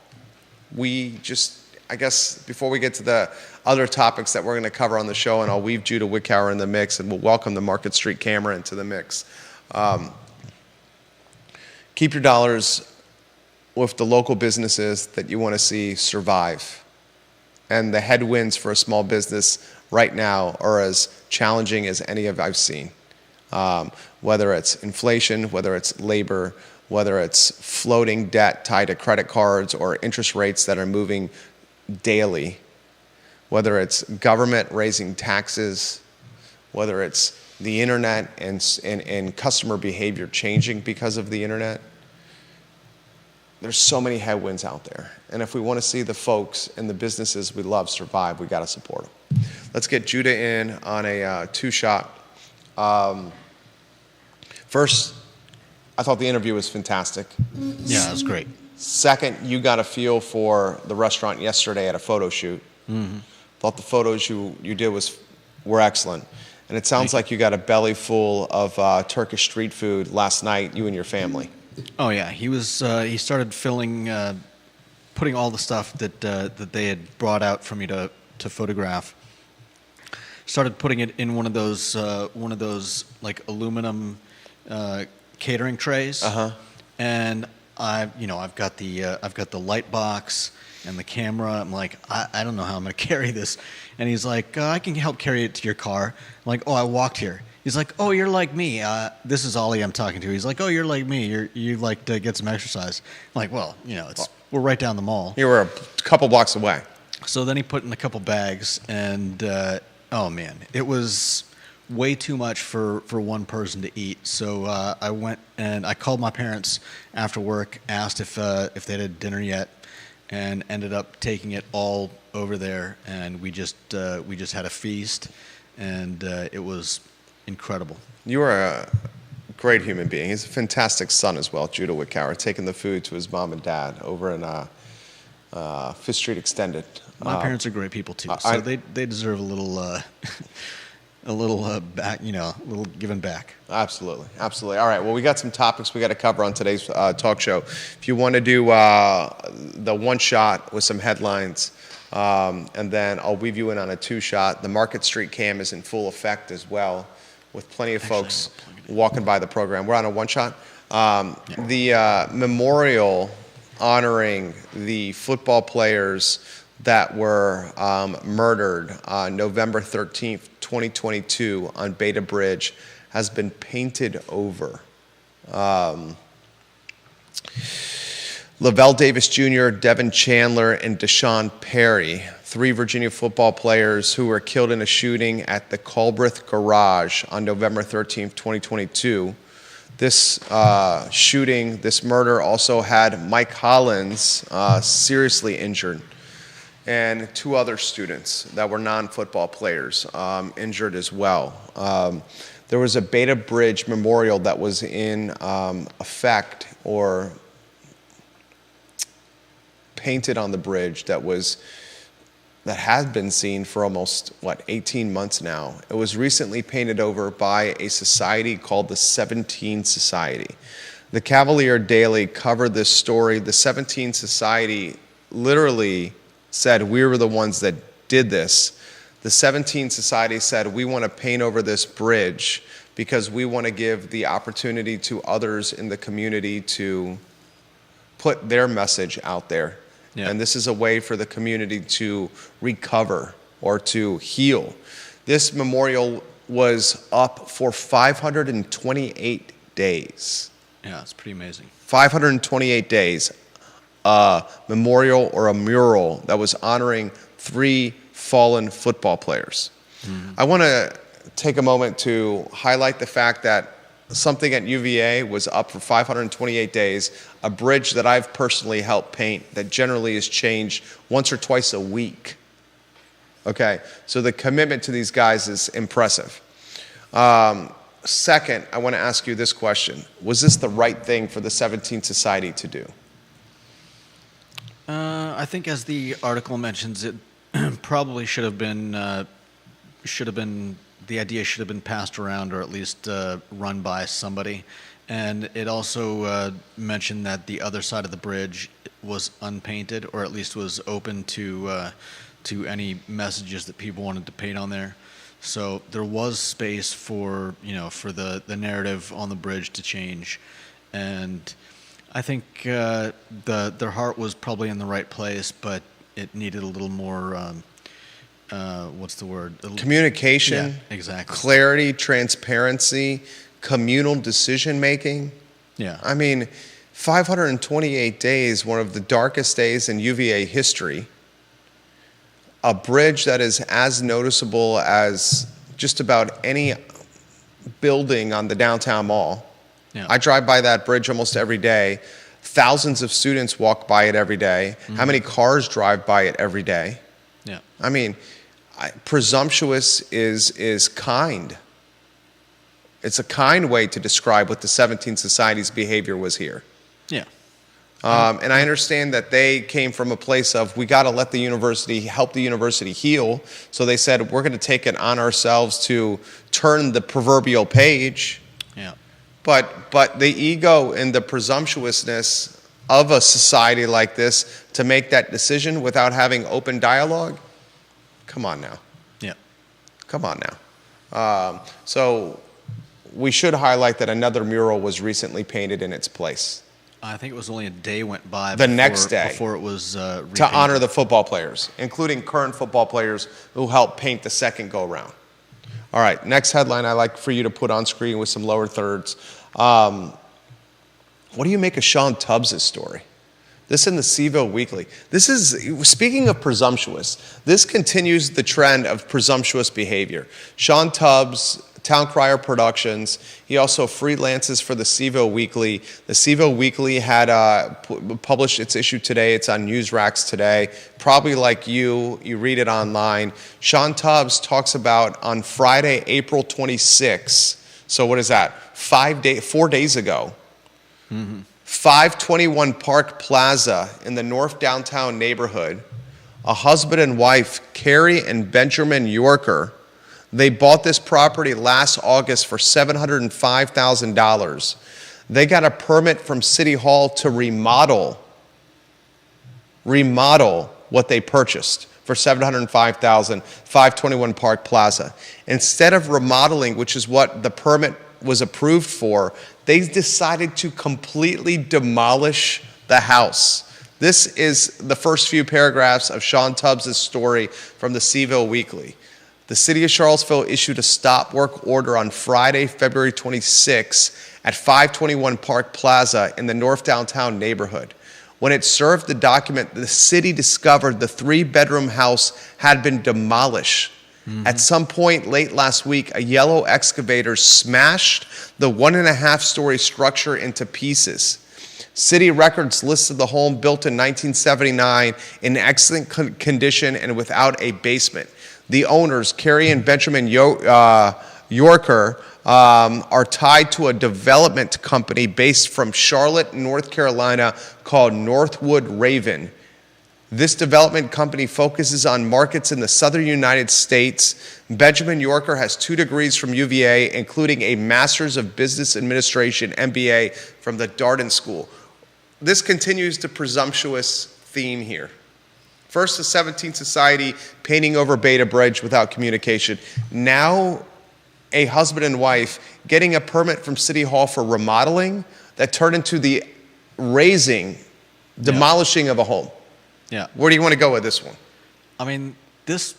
I guess before we get to the other topics that we're going to cover on the show, and I'll weave Judah Wickower in the mix, and we'll welcome the Market Street camera into the mix. Keep your dollars with the local businesses that you want to see survive. And the headwinds for a small business right now are as challenging as any of I've seen. Whether it's inflation, whether it's labor, whether it's floating debt tied to credit cards or interest rates that are moving daily, whether it's government raising taxes, whether it's the internet and customer behavior changing because of the internet. There's so many headwinds out there. And if we want to see the folks and the businesses we love survive, we got to support them. Let's get Judah in on a two-shot. First, I thought the interview was fantastic. Yeah, it was great. Second, you got a feel for the restaurant yesterday at a photo shoot. Mm-hmm. Thought the photos you did were excellent. And it sounds like you got a belly full of Turkish street food last night, you and your family. Oh yeah, he started putting all the stuff that they had brought out for me to photograph. Started putting it in one of those like aluminum catering trays. Uh-huh. And I've got the light box and the camera. I'm like, I don't know how I'm going to carry this. And he's like, I can help carry it to your car. I'm like, oh, I walked here. He's like, oh, you're like me. This is Ollie I'm talking to. He's like, oh, you're like me. You like to get some exercise. I'm like, well, we're right down the mall. You were a couple blocks away. So then he put in a couple bags, and oh man, it was way too much for one person to eat. So I went and I called my parents after work, asked if they had dinner yet, and ended up taking it all over there. And we just had a feast, and it was incredible. You are a great human being. He's a fantastic son as well, Judah Wickower, taking the food to his mom and dad over in Fifth Street Extended. My parents are great people too, so they deserve a little back, a little giving back. Absolutely. All right. Well, we got some topics we got to cover on today's talk show. If you want to do the one shot with some headlines, and then I'll weave you in on a two shot. The Market Street cam is in full effect as well, with plenty of folks walking by the program. We're on a one shot. The memorial honoring the football players that were murdered on November 13th, 2022 on Beta Bridge has been painted over. Lavelle Davis Jr., Devin Chandler, and Deshaun Perry, 3 Virginia football players who were killed in a shooting at the Culbreth Garage on November 13th, 2022. This shooting, this murder also had Mike Hollins seriously injured, and 2 other students that were non-football players injured as well. There was a Beta Bridge memorial that was in effect or painted on the bridge that had been seen for almost 18 months now. It was recently painted over by a society called the 17 Society. The Cavalier Daily covered this story. The 17 Society literally said we were the ones that did this. The 17 Society said, we want to paint over this bridge because we want to give the opportunity to others in the community to put their message out there. Yeah. And this is a way for the community to recover or to heal. This memorial was up for 528 days. Yeah, it's pretty amazing. 528 days. A memorial or a mural that was honoring 3 fallen football players. I want to take a moment to highlight the fact that something at UVA was up for 528 days, a bridge that I've personally helped paint that generally is changed once or twice a week. Okay, so the commitment to these guys is impressive. Second, I want to ask you this question. Was this the right thing for the 17th Society to do? I think, as the article mentions, it probably should have been. The idea should have been passed around, or at least run by somebody. And it also mentioned that the other side of the bridge was unpainted, or at least was open to any messages that people wanted to paint on there. So there was space for the narrative on the bridge to change, and I think their heart was probably in the right place, but it needed a little more. What's the word? Communication, Yeah, exactly. clarity, transparency, communal decision making. Yeah. I mean, 528 days, one of the darkest days in UVA history. A bridge that is as noticeable as just about any building on the downtown mall. Yeah. I drive by that bridge almost every day. Thousands of students walk by it every day. How many cars drive by it every day? Yeah. I mean, presumptuous is kind. It's a kind way to describe what the 17th Society's behavior was here. Yeah. And I understand that they came from a place of, we got to let the university, help the university heal. So they said, we're going to take it on ourselves to turn the proverbial page. Yeah. But the ego and the presumptuousness of a society like this to make that decision without having open dialogue, come on now. Yeah. Come on now. So we should highlight that another mural was recently painted in its place. I think it was only a day went by. The next day. Before it was To repainted. honor the football players, including current football players who helped paint the second go-round. All right, next headline I'd like for you to put on screen with some lower thirds. What do you make of Sean Tubbs' story? This in the CVille Weekly. This is, speaking of presumptuous, this continues the trend of presumptuous behavior. Sean Tubbs, Town Crier Productions, he also freelances for the CVille Weekly. The CVille Weekly had published its issue today. It's on News Racks today. Probably like you read it online. Sean Tubbs talks about on Friday, April 26th, so what is that, 4 days ago, 521 Park Plaza in the North Downtown neighborhood, a husband and wife, Carrie and Benjamin Yorker, they bought this property last August for $705,000. They got a permit from City Hall to remodel what they purchased for $705,000, 521 Park Plaza. Instead of remodeling, which is what the permit was approved for, they decided to completely demolish the house. This is the first few paragraphs of Sean Tubbs' story from the CVille Weekly. The city of Charlottesville issued a stop work order on Friday, February 26 at 521 Park Plaza in the North Downtown neighborhood. When it served the document, the city discovered the 3-bedroom house had been demolished. At some point late last week, a yellow excavator smashed the 1.5-story structure into pieces. City records listed the home built in 1979 in excellent condition and without a basement. The owners, Carrie and Benjamin Yorker, are tied to a development company based from Charlotte, North Carolina called Northwood Raven. This development company focuses on markets in the southern United States. Benjamin Yorker has 2 degrees from UVA, including a Master's of Business Administration, MBA, from the Darden School. This continues the presumptuous theme here. First, the 17th Society painting over Beta Bridge without communication. Now, a husband and wife getting a permit from City Hall for remodeling that turned into the demolishing of a home. Yeah. Where do you want to go with this one? I mean, this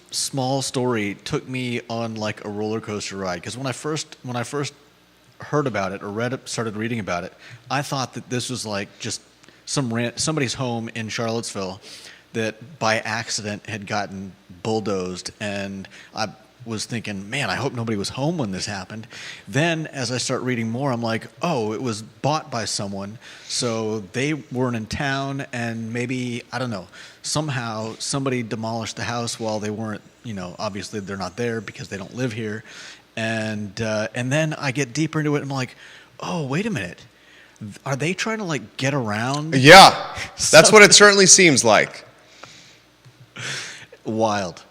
small story took me on like a roller coaster ride, because when I first heard about it or started reading about it, I thought that this was like just somebody's home in Charlottesville that by accident had gotten bulldozed, and I was thinking, man, I hope nobody was home when this happened. Then as I start reading more, I'm like, oh, it was bought by someone, so they weren't in town, and maybe, I don't know, somehow somebody demolished the house while they weren't, obviously they're not there because they don't live here. And then I get deeper into it, and I'm like, oh, wait a minute. Are they trying to like get around? Yeah, that's what it certainly seems like. Wild.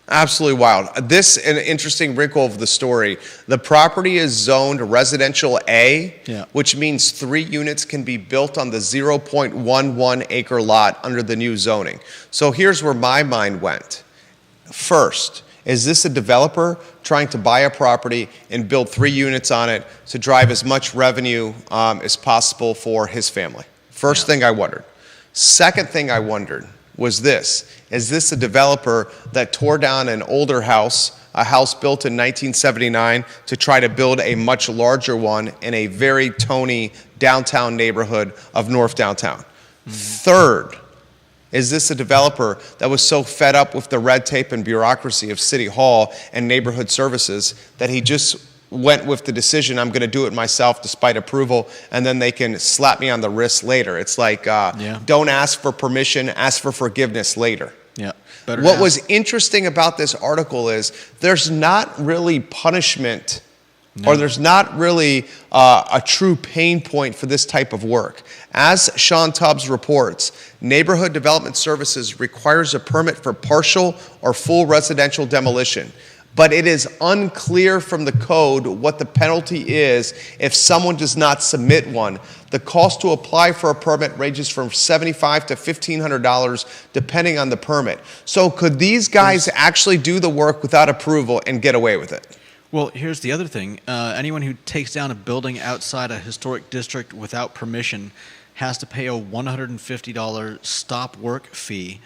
Absolutely wild. This an interesting wrinkle of the story. The property is zoned residential A, which means 3 units can be built on the 0.11 acre lot under the new zoning. So here's where my mind went. First, is this a developer trying to buy a property and build 3 units on it to drive as much revenue as possible for his family? First thing I wondered. Second thing I wondered was this. Is this a developer that tore down an older house, a house built in 1979, to try to build a much larger one in a very Tony downtown neighborhood of North Downtown? Third, is this a developer that was so fed up with the red tape and bureaucracy of City Hall and neighborhood services that he just went with the decision, I'm going to do it myself despite approval, and then they can slap me on the wrist later? It's like, don't ask for permission, ask for forgiveness later. Yeah. What was interesting about this article is there's not really punishment or there's not really a true pain point for this type of work. As Sean Tubbs reports, Neighborhood Development Services requires a permit for partial or full residential demolition, but it is unclear from the code what the penalty is if someone does not submit one. The cost to apply for a permit ranges from $75 to $1,500 depending on the permit. So could these guys actually do the work without approval and get away with it? Well, here's the other thing. Anyone who takes down a building outside a historic district without permission has to pay a $150 stop work fee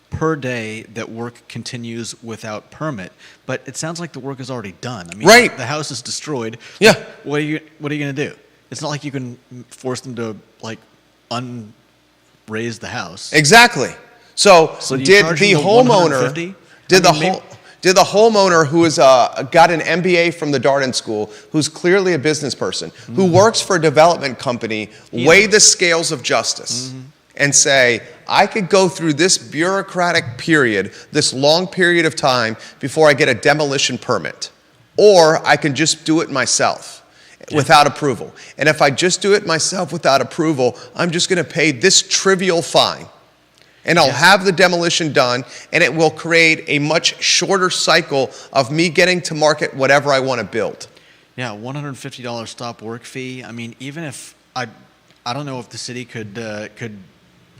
per day that work continues without permit. But it sounds like the work is already done. I mean, right. The house is destroyed. Yeah. What are you going to do? It's not like you can force them to like unraise the house. Exactly. So did the homeowner did the homeowner who is got an MBA from the Darden School, who's clearly a business person, who works for a development company, weigh the scales of justice and say, I could go through this bureaucratic period, this long period of time before I get a demolition permit, or I can just do it myself without approval. And if I just do it myself without approval, I'm just going to pay this trivial fine. And I'll have the demolition done, and it will create a much shorter cycle of me getting to market whatever I want to build. Yeah, $150 stop work fee. I mean, even if I don't know if the city could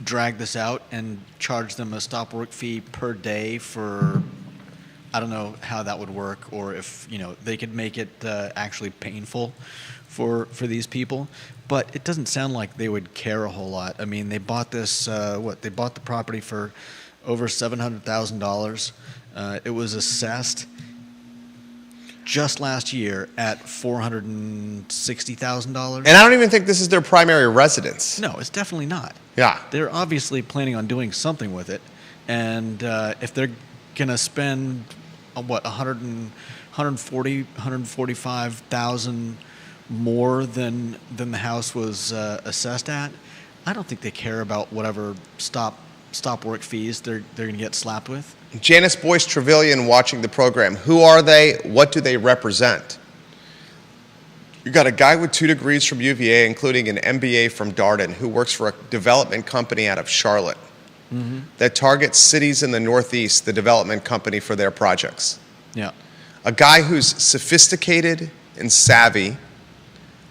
drag this out and charge them a stop work fee per day for, I don't know how that would work, or if they could make it actually painful for these people. But it doesn't sound like they would care a whole lot. I mean, they bought this, they bought the property for over $700,000. It was assessed just last year at $460,000. And I don't even think this is their primary residence. No, it's definitely not. Yeah. They're obviously planning on doing something with it. And if they're going to spend, $145,000 more than the house was assessed at, I don't think they care about whatever stop work fees they're going to get slapped with. Janice Boyce Trevelyan watching the program. Who are they? What do they represent? You got a guy with 2 degrees from UVA, including an MBA from Darden, who works for a development company out of Charlotte that targets cities in the Northeast, the development company for their projects. Yeah. A guy who's sophisticated and savvy,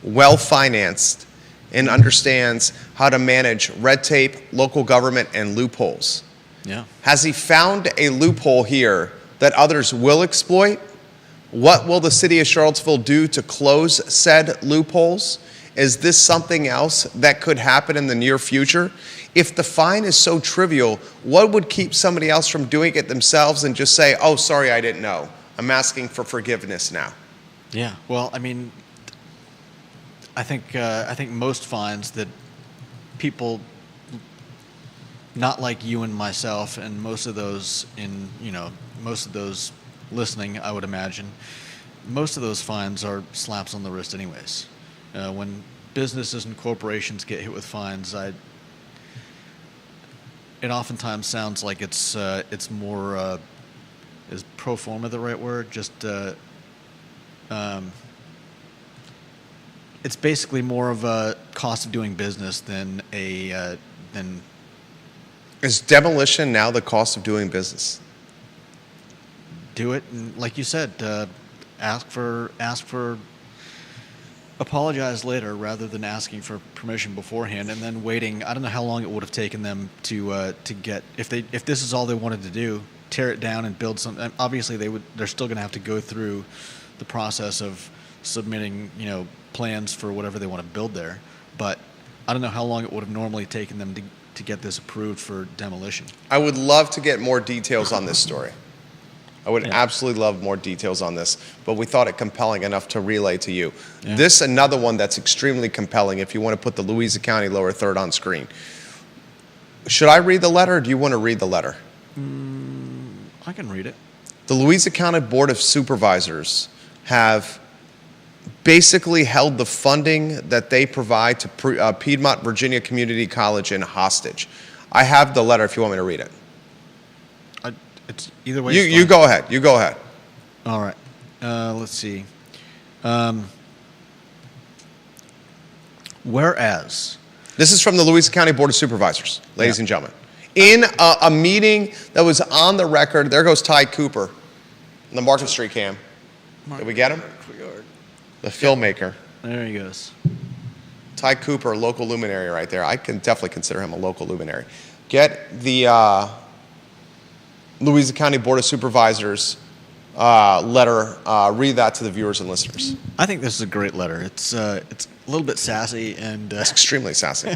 well-financed, and understands how how to manage red tape, local government, and loopholes. Yeah. Has he found a loophole here that others will exploit? What will the city of Charlottesville do to close said loopholes? Is this something else that could happen in the near future? If the fine is so trivial, what would keep somebody else from doing it themselves and just say, oh, sorry, I didn't know. I'm asking for forgiveness now. Yeah. Well, I mean, I think most fines that people not like you and myself, and most of those listening, I would imagine, most of those fines are slaps on the wrist anyways. When businesses and corporations get hit with fines, it oftentimes sounds like it's more, is pro forma the right word? It's basically more of a cost of doing business than Is demolition now the cost of doing business? do it, and like you said, ask for apologize later rather than asking for permission beforehand and then waiting. I don't know how long it would have taken them to get, if this is all they wanted to do, tear it down and build some. Obviously they're still going to have to go through the process of submitting plans for whatever they want to build there, but I don't know how long it would have normally taken them to get this approved for demolition. I would love to get more details on this story. I would absolutely love more details on this, but we thought it compelling enough to relay to you. Yeah. This, another one that's extremely compelling if you want to put the Louisa County Lower Third on screen. Should I read the letter, or do you want to read the letter? I can read it. The Louisa County Board of Supervisors have basically held the funding that they provide to Piedmont Virginia Community College in hostage. I have the letter if you want me to read it. It's either way. You go ahead. You go ahead. All right. Let's see. Whereas, This is from the Louisa County Board of Supervisors, ladies and gentlemen. In a meeting that was on the record, there goes Ty Cooper in the Market Street cam. Did we get him? The filmmaker. there he goes. Ty Cooper, local luminary right there. I can definitely consider him a local luminary. Get the Louisa County Board of Supervisors letter. Read that to the viewers and listeners. I think this is a great letter. It's a little bit sassy and. It's extremely sassy.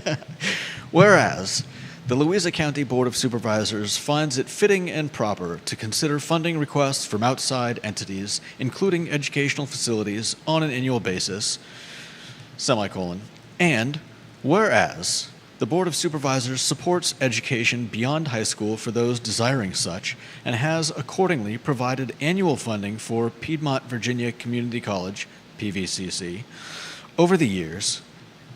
Whereas, the Louisa County Board of Supervisors finds it fitting and proper to consider funding requests from outside entities, including educational facilities, on an annual basis, and whereas the Board of Supervisors supports education beyond high school for those desiring such, and has accordingly provided annual funding for Piedmont Virginia Community College, PVCC, over the years,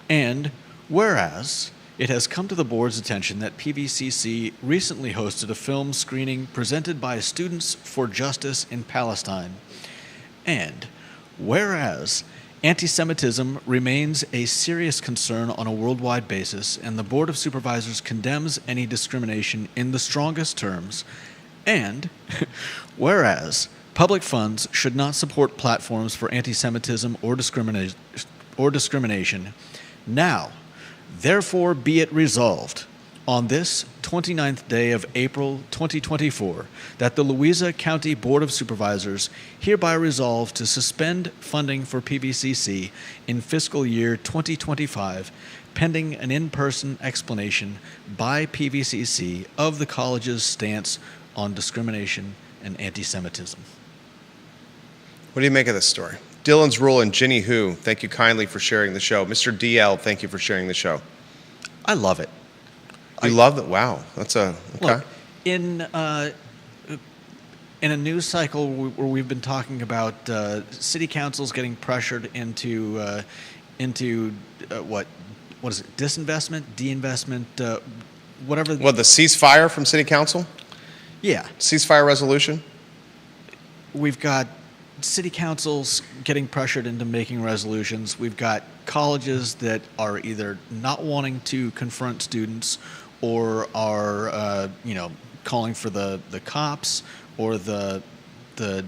and whereas it has come to the board's attention that PVCC recently hosted a film screening presented by Students for Justice in Palestine, and whereas anti-Semitism remains a serious concern on a worldwide basis, and the Board of Supervisors condemns any discrimination in the strongest terms, and whereas public funds should not support platforms for anti-Semitism or discrimination, now, therefore be it resolved on this 29th day of April 2024 that the Louisa County Board of Supervisors hereby resolve to suspend funding for PVCC in fiscal year 2025 pending an in-person explanation by PVCC of the college's stance on discrimination and anti-Semitism. What do you make of this story? Dylan's Rule and Ginny Who, thank you kindly for sharing the show. Mr. DL, thank you for sharing the show. I love it. You love it? Wow. That's a, okay. Look, in a news cycle where we've been talking about city councils getting pressured into what is it? Disinvestment, deinvestment, whatever. What, the ceasefire from City Council? Yeah, Ceasefire resolution? we've got city councils getting pressured into making resolutions. We've got colleges that are either not wanting to confront students or are calling for the cops or the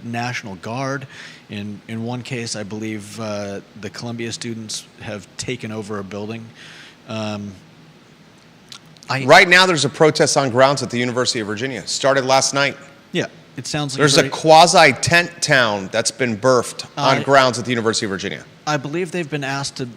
National Guard. In one case, I believe the Columbia students have taken over a building. Right now, there's a protest on grounds at the University of Virginia. Started last night. Yeah, it sounds like There's a quasi tent town that's been birthed on grounds at the University of Virginia. I believe they've been asked to.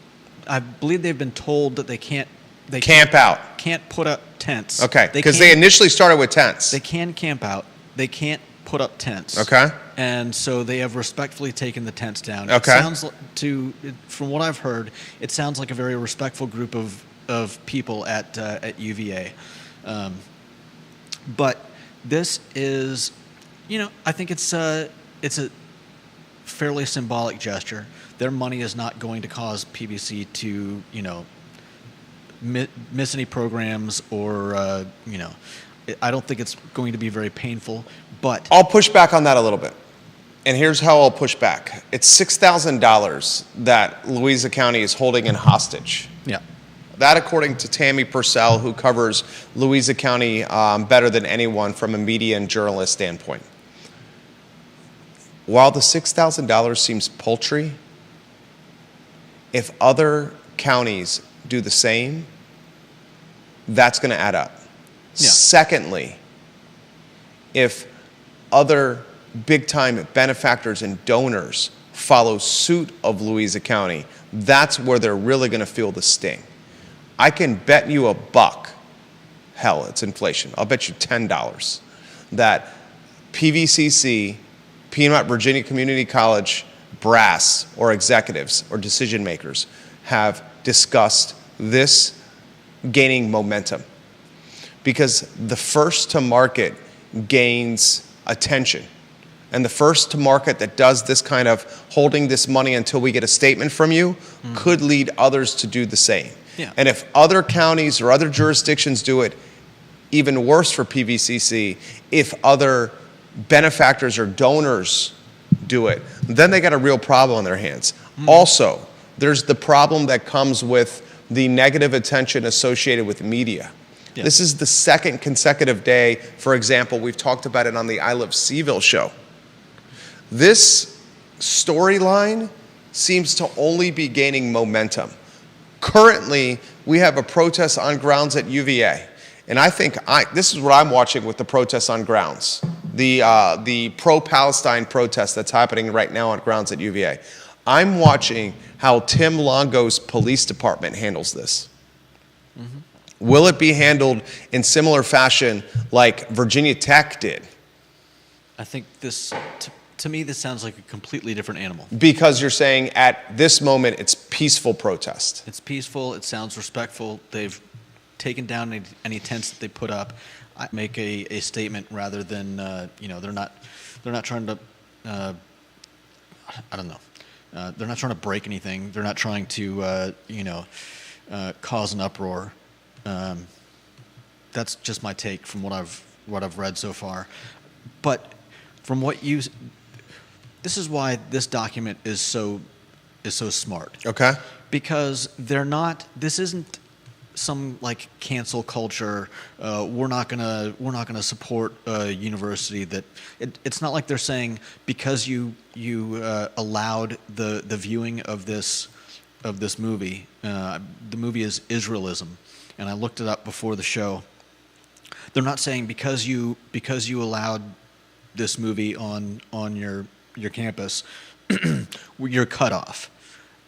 I believe they've been told that they can't. They Camp out. can't put up tents. Okay, because they initially started with tents. They can camp out. They can't put up tents. Okay. And so they have respectfully taken the tents down. Okay. It sounds from what I've heard, it sounds like a very respectful group of people at UVA. But this is, I think it's a fairly symbolic gesture. Their money is not going to cause PBC to, miss any programs or, I don't think it's going to be very painful, but I'll push back on that a little bit. And here's how I'll push back. It's $6,000 that Louisa County is holding in hostage. yeah. That, according to Tammy Purcell, who covers Louisa County better than anyone from a media and journalist standpoint. While the $6,000 seems paltry, if other counties do the same, that's going to add up. Yeah. Secondly, if other big-time benefactors and donors follow suit of Louisa County, that's where they're really going to feel the sting. I can bet you $1. Hell, it's inflation. I'll bet you $10 that PVCC, Piedmont Virginia Community College brass or executives or decision makers have discussed this gaining momentum. Because the first to market gains attention. And the first to market that does this kind of holding this money until we get a statement from you could lead others to do the same. Yeah. And if other counties or other jurisdictions do it, even worse for PVCC, if other benefactors or donors do it, then they got a real problem on their hands. Also, there's the problem that comes with the negative attention associated with media. Yeah. This is the second consecutive day, for example, we've talked about it on the I Love Seville show. This storyline seems to only be gaining momentum. Currently, we have a protest on grounds at UVA. And I think this is what I'm watching with the protests on grounds. The pro-Palestine protest that's happening right now on grounds at UVA. I'm watching how Tim Longo's police department handles this. Mm-hmm. Will it be handled in similar fashion like Virginia Tech did? I think this, to me, this sounds like a completely different animal. Because you're saying at this moment it's peaceful protest. It's peaceful. It sounds respectful. They've taken down any tents that they put up. I make a statement rather than they're not trying to I don't know. They're not trying to break anything. They're not trying to cause an uproar. That's just my take from what I've read so far. But from what this is why this document is so smart. Okay. Because this isn't some like cancel culture. We're not gonna support a university that it's not like they're saying because you allowed the viewing of this movie. The movie is Israelism, and I looked it up before the show. They're not saying because you allowed this movie on your campus, you're cut off.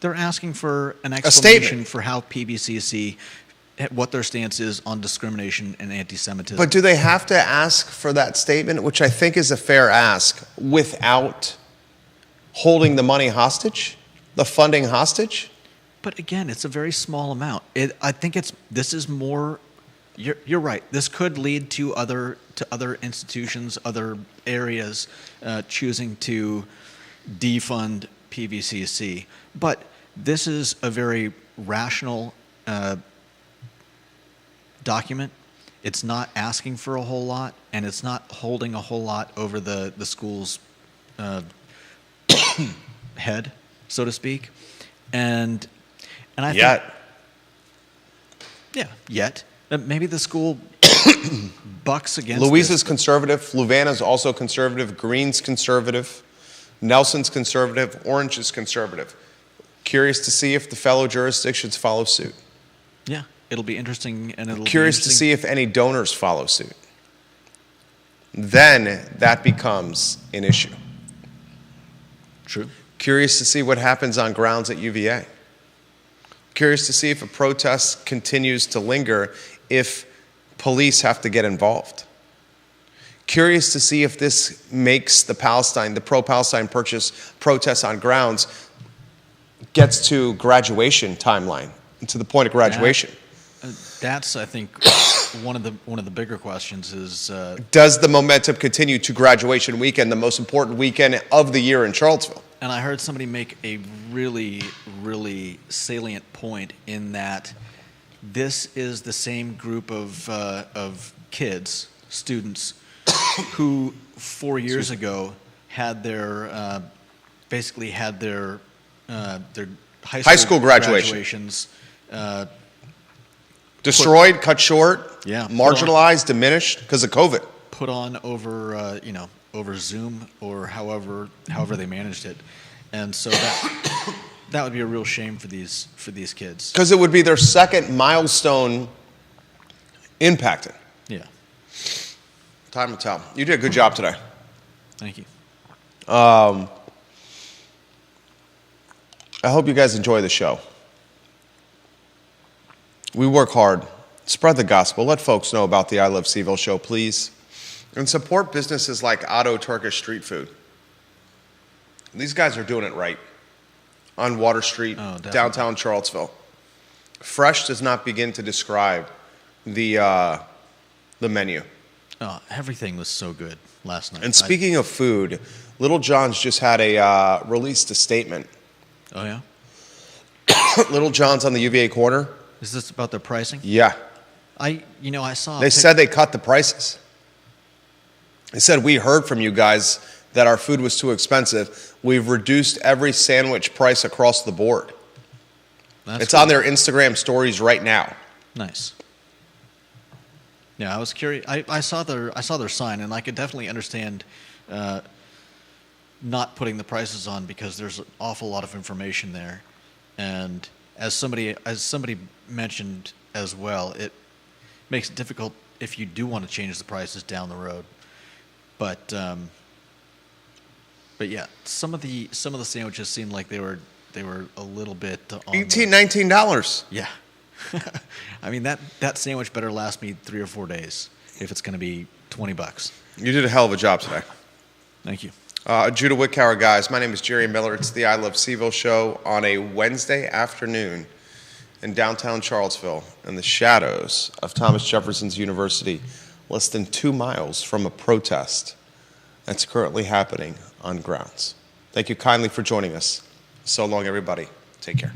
They're asking for an explanation for how PBCC, what their stance is on discrimination and anti-Semitism. But do they have to ask for that statement, which I think is a fair ask, without holding the money hostage, the funding hostage? But again, it's a very small amount. I think this is more. You're right. This could lead to other institutions, other areas choosing to defund PVCC. But this is a very rational document. It's not asking for a whole lot, and it's not holding a whole lot over the school's head, so to speak. And I think, yet. Maybe the school bucks against Louisa's conservative, Fluvanna's also conservative, Green's conservative, Nelson's conservative, Orange is conservative. Curious to see if the fellow jurisdictions follow suit. Yeah, it'll be interesting, and it'll Curious be to interesting. see if any donors follow suit. Then that becomes an issue. True. Curious to see what happens on grounds at UVA. Curious to see if a protest continues to linger if police have to get involved. Curious to see if this makes the pro-Palestine protest on grounds gets to graduation timeline, to the point of graduation. That's, I think, one of the bigger questions is Does the momentum continue to graduation weekend, the most important weekend of the year in Charlottesville? and I heard somebody make a really, really salient point in that this is the same group of kids, students, who 4 years ago had their basically had their high school graduation. graduations Destroyed, cut short, Yeah. marginalized, diminished because of COVID. put on over over Zoom or however they managed it, and so that would be a real shame for these kids. Because it would be their second milestone impacted. Yeah, Time will tell. You did a good job today. thank you. I hope you guys enjoy the show. We work hard. Spread the gospel. Let folks know about the I Love Seville show, please. And support businesses like Otto Turkish Street Food. These guys are doing it right. On Water Street, definitely. downtown Charlottesville. Fresh does not begin to describe the menu. Oh, everything was so good last night. And speaking of food, Little John's just had released a statement. Oh yeah, Little John's on the UVA corner. is this about their pricing? Yeah. I saw. They said they cut the prices. They said, we heard from you guys that our food was too expensive. We've reduced every sandwich price across the board. It's on their Instagram stories right now. Nice. Yeah, I was curious. I saw their sign, and I could definitely understand not putting the prices on because there's an awful lot of information there, and as somebody mentioned as well, it makes it difficult if you do want to change the prices down the road. But yeah, some of the sandwiches seemed like they were a little bit on $18, $19. yeah. I mean that sandwich better last me 3 or 4 days if it's going to be $20. You did a hell of a job today. Thank you. Judah Wickower, guys. My name is Jerry Miller. It's the I Love Seville show on a Wednesday afternoon in downtown Charlottesville in the shadows of Thomas Jefferson's University, less than 2 miles from a protest that's currently happening on grounds. Thank you kindly for joining us. So long, everybody. Take care.